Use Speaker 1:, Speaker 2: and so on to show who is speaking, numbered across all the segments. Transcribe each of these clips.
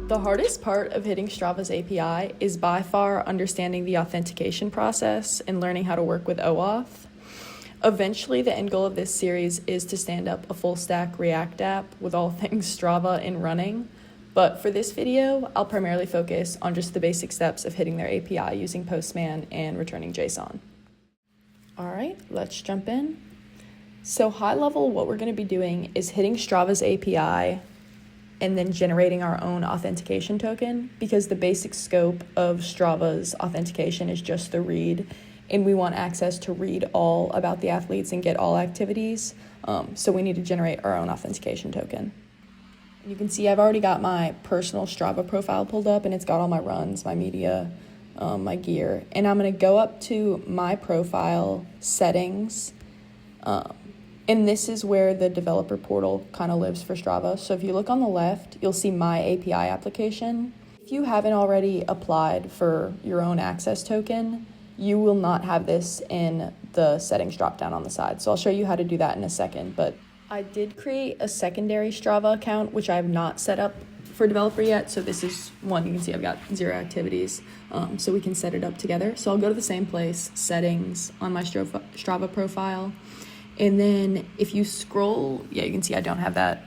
Speaker 1: The hardest part of hitting Strava's API is by far understanding the authentication process and learning how to work with OAuth. Eventually, the end goal of this series is to stand up a full-stack React app with all things Strava in running. But for this video, I'll primarily focus on just the basic steps of hitting their API using Postman and returning JSON. All right, let's jump in. So high level, what we're going to be doing is hitting Strava's API and then generating our own authentication token, because the basic scope of Strava's authentication is just the read, and we want access to read all about the athletes and get all activities. So we need to generate our own authentication token. You can see I've already got my personal Strava profile pulled up, and it's got all my runs, my media, my gear. And I'm going to go up to my profile settings. And this is where the developer portal kind of lives for Strava. So if you look on the left, you'll see my API application. If you haven't already applied for your own access token, you will not have this in the settings dropdown on the side. So I'll show you how to do that in a second. But I did create a secondary Strava account, which I have not set up for developer yet. So this is one. You can see I've got 0 activities, so we can set it up together. So I'll go to the same place, settings, on my Strava profile. And then if you scroll, you can see I don't have that,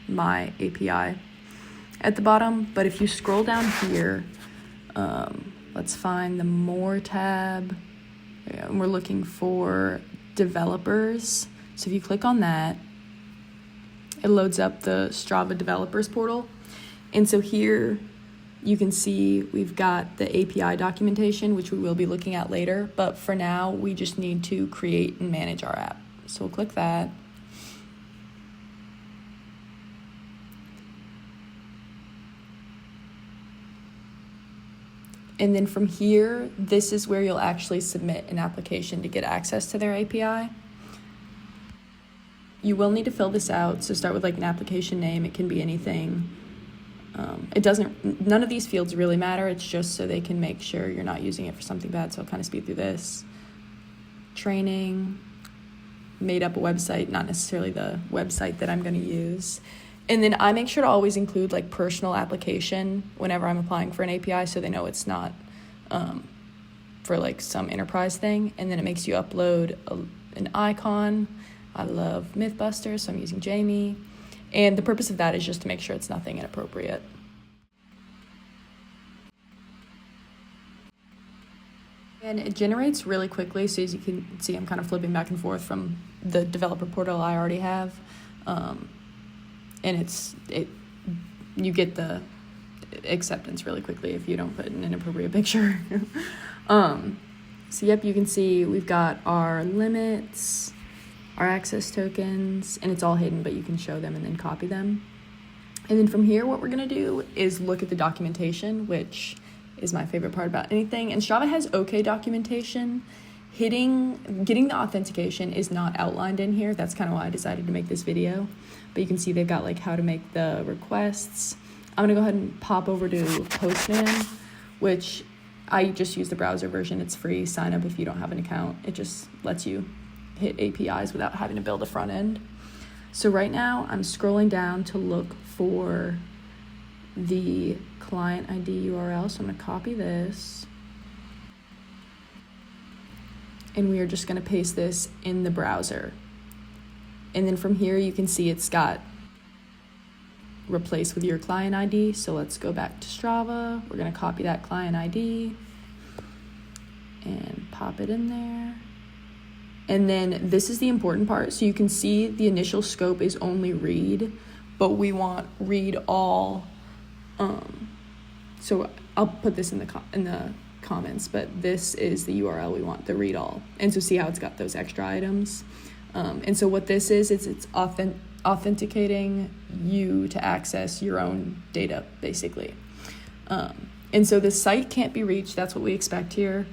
Speaker 1: my API at the bottom. But if you scroll down here, let's find the More tab. And we're looking for developers. So if you click on that, it loads up the Strava developers portal. And so here you can see we've got the API documentation, which we will be looking at later. But for now, we just need to create and manage our app. So we'll click that. And then from here, this is where you'll actually submit an application to get access to their API. You will need to fill this out. So start with like an application name. It can be anything. None of these fields really matter. It's just so they can make sure you're not using it for something bad. So I'll kind of speed through this. Training, made up a website, not necessarily the website that I'm going to use. And then I make sure to always include like personal application whenever I'm applying for an API, so they know it's not for like some enterprise thing. And then it makes you upload an icon. I love Mythbusters, so I'm using Jamie. And the purpose of that is just to make sure it's nothing inappropriate. And it generates really quickly, so as you can see, I'm kind of flipping back and forth from the developer portal I already have. And you get the acceptance really quickly if you don't put in an inappropriate picture. So yep, you can see we've got our limits, our access tokens, and it's all hidden, but you can show them and then copy them. And then from here, what we're gonna do is look at the documentation, which is my favorite part about anything. And Strava has okay documentation. Getting the authentication is not outlined in here. That's kind of why I decided to make this video. But you can see they've got like how to make the requests. I'm gonna go ahead and pop over to Postman, which I just use the browser version. It's free. Sign up if you don't have an account. It just lets you hit APIs without having to build a front end. So right now I'm scrolling down to look for the client ID URL. So I'm gonna copy this. And we are just gonna paste this in the browser. And then from here, you can see it's got replace with your client ID. So let's go back to Strava. We're gonna copy that client ID and pop it in there. And then this is the important part. So you can see the initial scope is only read, but we want read all. So I'll put this in the comments, but this is the URL we want, the read all. And so see how it's got those extra items. And so what this is it's authenticating you to access your own data, basically. And so the site can't be reached. That's what we expect here.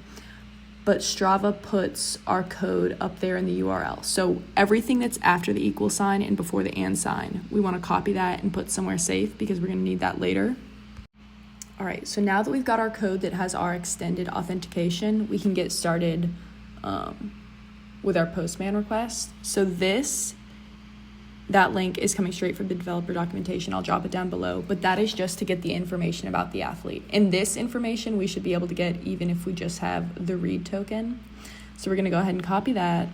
Speaker 1: But Strava puts our code up there in the URL. So everything that's after the equal sign and before the and sign, we want to copy that and put somewhere safe because we're going to need that later. All right, so now that we've got our code that has our extended authentication, we can get started with our Postman request. So this That link is coming straight from the developer documentation. I'll drop it down below, but that is just to get the information about the athlete. And this information we should be able to get even if we just have the read token. So we're going to go ahead and copy that.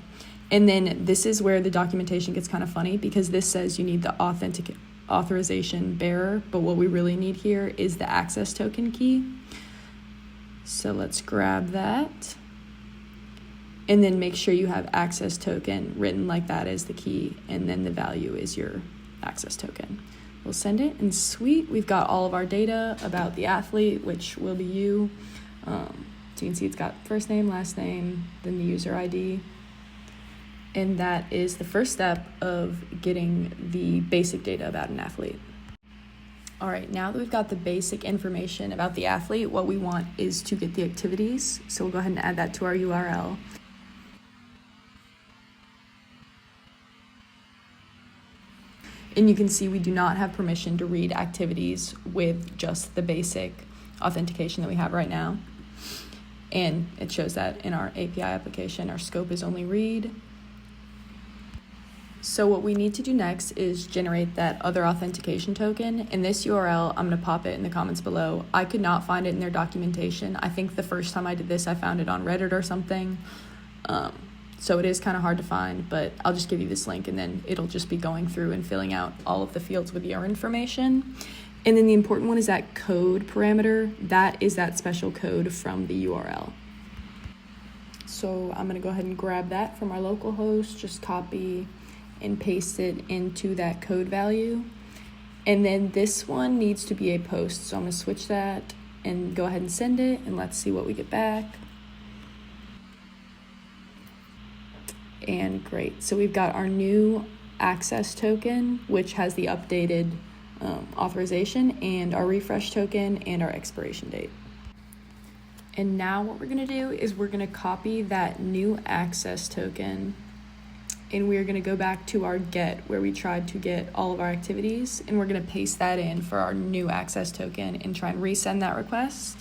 Speaker 1: And then this is where the documentation gets kind of funny, because this says you need the authorization bearer, but what we really need here is the access token key. So let's grab that. And then make sure you have access token written like that as the key, and then the value is your access token. We'll send it, and sweet, we've got all of our data about the athlete, which will be you. So you can see it's got first name, last name, then the user ID. And that is the first step of getting the basic data about an athlete. All right, now that we've got the basic information about the athlete, what we want is to get the activities. So we'll go ahead and add that to our URL. And you can see we do not have permission to read activities with just the basic authentication that we have right now. And it shows that in our API application, our scope is only read. So what we need to do next is generate that other authentication token. In this URL, I'm going to pop it in the comments below. I could not find it in their documentation. I think the first time I did this, I found it on Reddit or something. So it is kind of hard to find, but I'll just give you this link, and then it'll just be going through and filling out all of the fields with your information. And then the important one is that code parameter. That is that special code from the URL. So I'm going to go ahead and grab that from our local host, just copy and paste it into that code value. And then this one needs to be a post. So I'm going to switch that and go ahead and send it, and let's see what we get back. And great. So we've got our new access token, which has the updated authorization, and our refresh token and our expiration date. And now what we're going to do is we're going to copy that new access token, and we're going to go back to our get where we tried to get all of our activities, and we're going to paste that in for our new access token and try and resend that request.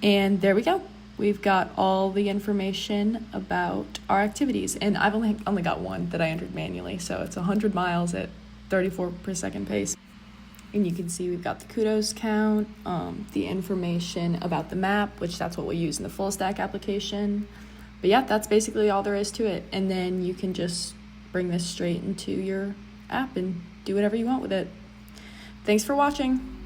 Speaker 1: And there we go. We've got all the information about our activities, and I've only got one that I entered manually, so it's 100 miles at 34 per second pace. And you can see we've got the kudos count, the information about the map, which that's what we use in the full stack application. But yeah, that's basically all there is to it. And then you can just bring this straight into your app and do whatever you want with it. Thanks for watching.